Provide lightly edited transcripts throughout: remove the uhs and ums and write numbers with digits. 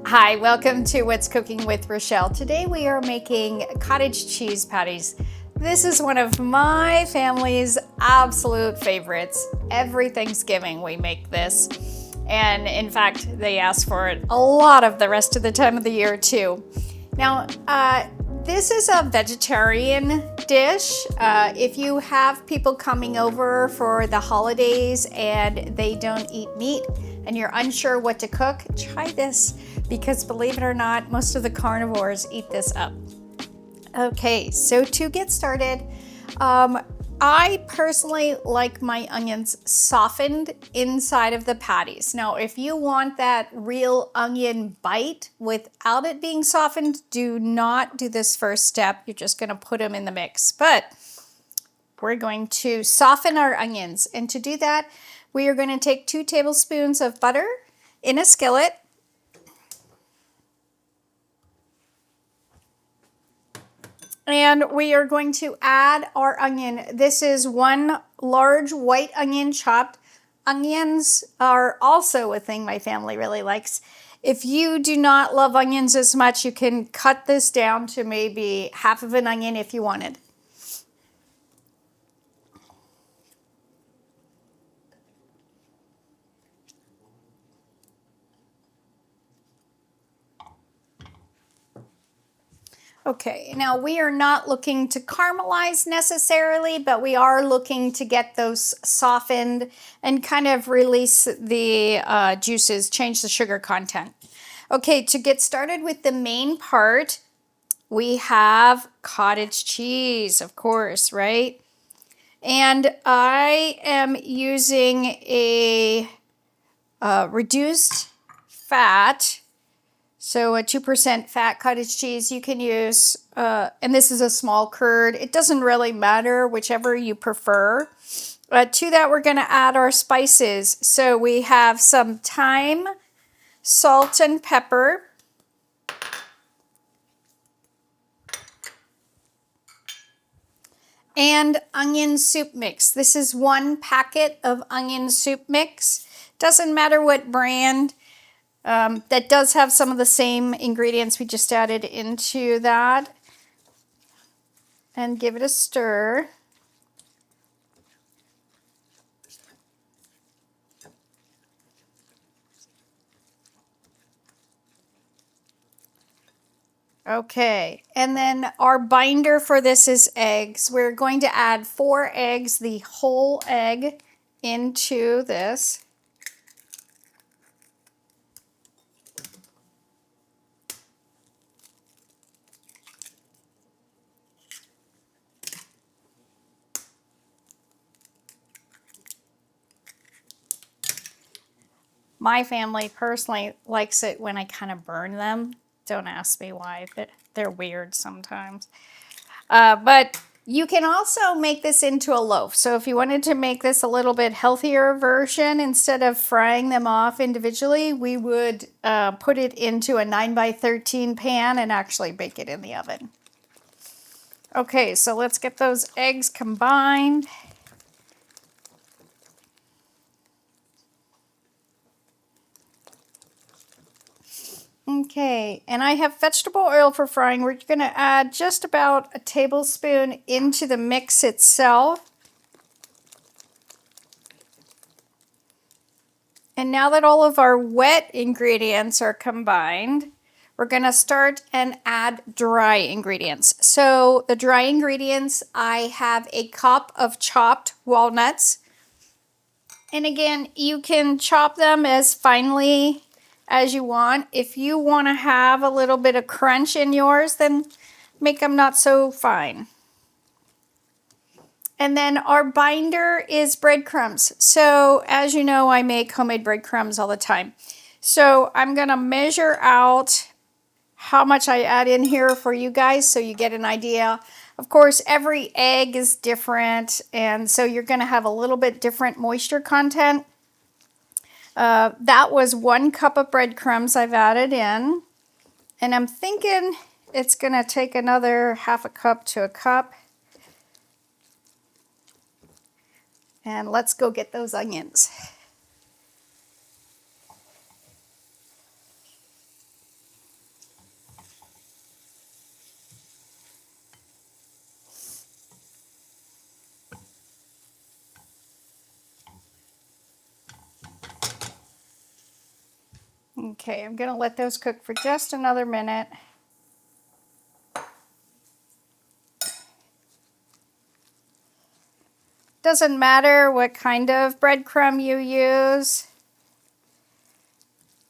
Hi, welcome to What's Cooking with Rochelle. Today we are making cottage cheese patties. This is one of my family's absolute favorites. Every Thanksgiving we make this. And in fact, they ask for it a lot of the rest of the time of the year too. Now, this is a vegetarian dish. If you have people coming over for the holidays and they don't eat meat and you're unsure what to cook, try this because believe it or not, most of the carnivores eat this up. Okay, so to get started, I personally like my onions softened inside of the patties. Now, if you want that real onion bite without it being softened, do not do this first step. You're just gonna put them in the mix. But we're going to soften our onions. And to do that, we are gonna take 2 tablespoons of butter in a skillet. And we are going to add our onion. This is 1 large white onion chopped. Onions are also a thing my family really likes. If you do not love onions as much, you can cut this down to maybe half of an onion if you wanted. Okay, now we are not looking to caramelize necessarily, but we are looking to get those softened and kind of release the juices, change the sugar content. Okay, to get started with the main part, we have cottage cheese, of course, right? And I am using a reduced fat. So a 2% fat cottage cheese you can use, and this is a small curd. It doesn't really matter, whichever you prefer. To that, we're gonna add our spices. So we have some thyme, salt and pepper. And onion soup mix. This is 1 packet of onion soup mix. Doesn't matter what brand. That does have some of the same ingredients we just added into that. And give it a stir. Okay, and then our binder for this is eggs. We're going to add 4 eggs, the whole egg, into this. My family personally likes it when I kind of burn them. Don't ask me why, but they're weird sometimes. But you can also make this into a loaf. So if you wanted to make this a little bit healthier version, instead of frying them off individually, we would put it into a 9x13 pan and actually bake it in the oven. Okay, so let's get those eggs combined. Okay, and I have vegetable oil for frying. We're going to add just about a tablespoon into the mix itself. And now that all of our wet ingredients are combined, we're going to start and add dry ingredients. So the dry ingredients, I have a cup of chopped walnuts. And again, you can chop them as finely as you want. If you want to have a little bit of crunch in yours, then make them not so fine. And then our binder is breadcrumbs. So as you know, I make homemade breadcrumbs all the time. So I'm gonna measure out how much I add in here for you guys so you get an idea. Of course, every egg is different, and so you're gonna have a little bit different moisture content. That was 1 cup of breadcrumbs I've added in. And I'm thinking it's gonna take another half a cup to a cup. And let's go get those onions. Okay, I'm gonna let those cook for just another minute. Doesn't matter what kind of breadcrumb you use,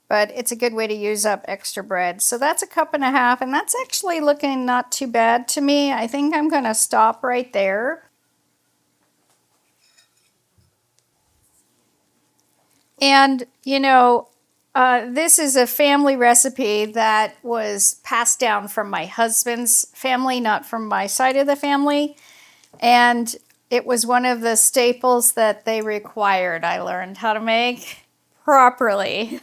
but it's a good way to use up extra bread. So that's 1.5 cups, and that's actually looking not too bad to me. I think I'm gonna stop right there. And you know, this is a family recipe that was passed down from my husband's family, not from my side of the family. And it was one of the staples that they required I learned how to make properly.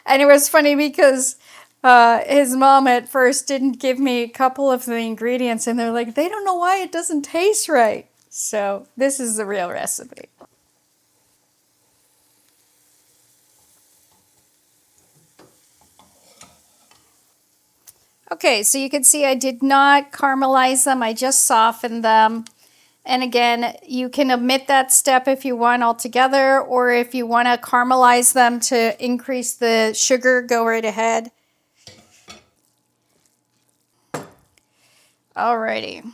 And it was funny because his mom at first didn't give me a couple of the ingredients, and they're like, they don't know why it doesn't taste right. So this is the real recipe. Okay, so you can see I did not caramelize them, I just softened them. And again, you can omit that step if you want altogether, or if you want to caramelize them to increase the sugar, go right ahead. Alrighty.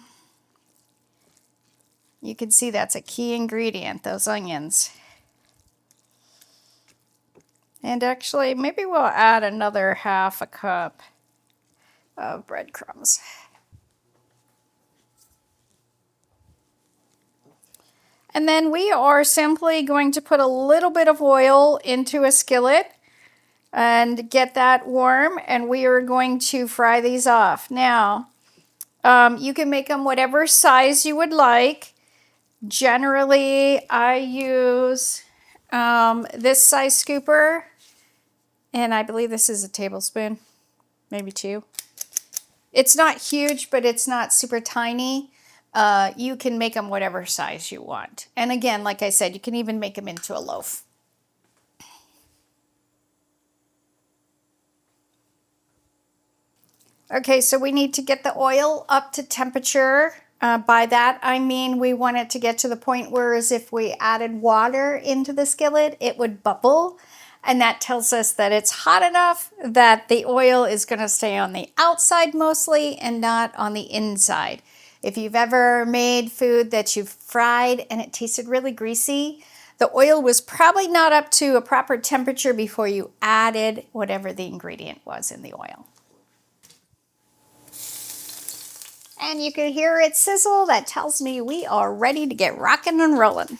You can see that's a key ingredient, those onions. And actually, maybe we'll add another 1/2 cup of breadcrumbs. And then we are simply going to put a little bit of oil into a skillet and get that warm, and we are going to fry these off. Now, you can make them whatever size you would like. Generally, I use this size scooper, and I believe this is a tablespoon, maybe 2. It's not huge, but it's not super tiny. You can make them whatever size you want. And again, like I said, you can even make them into a loaf. Okay, so we need to get the oil up to temperature. By that, I mean we want it to get to the point where as if we added water into the skillet, it would bubble. And that tells us that it's hot enough that the oil is going to stay on the outside mostly and not on the inside. If you've ever made food that you've fried and it tasted really greasy, the oil was probably not up to a proper temperature before you added whatever the ingredient was in the oil. And you can hear it sizzle. That tells me we are ready to get rocking and rolling.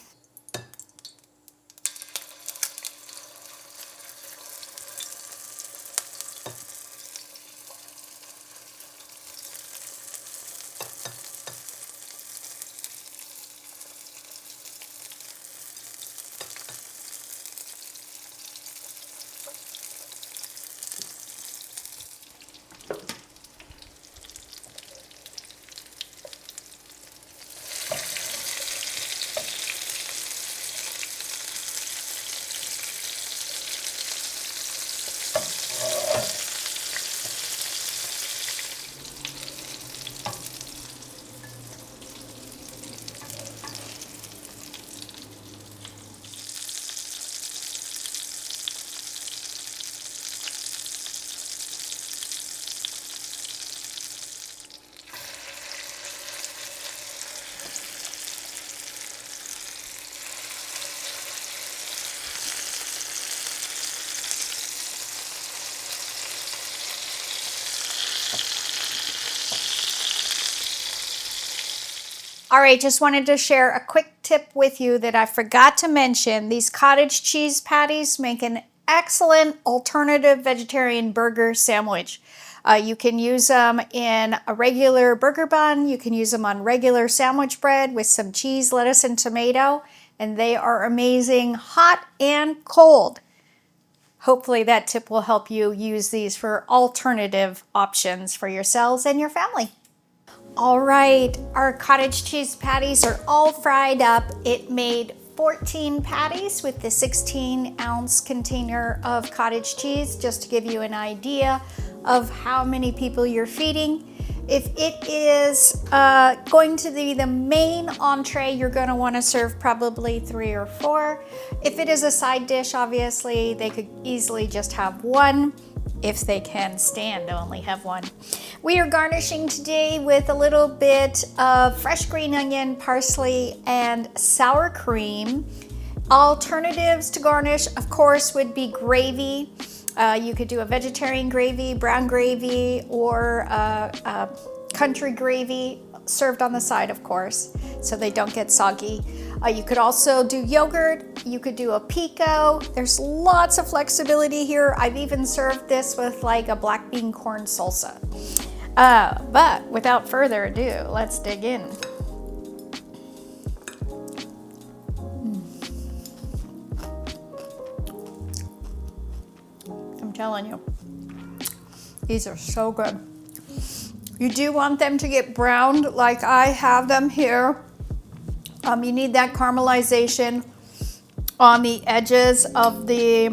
All right, just wanted to share a quick tip with you that I forgot to mention. These cottage cheese patties make an excellent alternative vegetarian burger sandwich. You can use them in a regular burger bun. You can use them on regular sandwich bread with some cheese, lettuce, and tomato, and they are amazing hot and cold. Hopefully that tip will help you use these for alternative options for yourselves and your family. All right, our cottage cheese patties are all fried up. It made 14 patties with the 16-ounce container of cottage cheese, just to give you an idea of how many people you're feeding. If it is going to be the main entree, you're going to want to serve probably 3 or 4. If it is a side dish, obviously, they could easily just have one if they can stand to only have one. We are garnishing today with a little bit of fresh green onion, parsley, and sour cream. Alternatives to garnish, of course, would be gravy. You could do a vegetarian gravy, brown gravy, or country gravy served on the side, of course, so they don't get soggy. You could also do yogurt. You could do a pico. There's lots of flexibility here. I've even served this with like a black bean corn salsa. But without further ado, let's dig in. I'm telling you, these are so good. You do want them to get browned like I have them here. You need that caramelization on the edges of the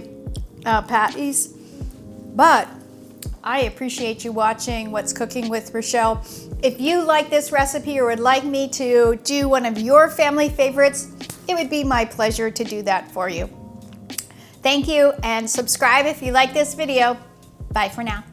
patties. But I appreciate you watching What's Cooking with Rochelle. If you like this recipe or would like me to do one of your family favorites, it would be my pleasure to do that for you. Thank you, and subscribe if you like this video. Bye for now.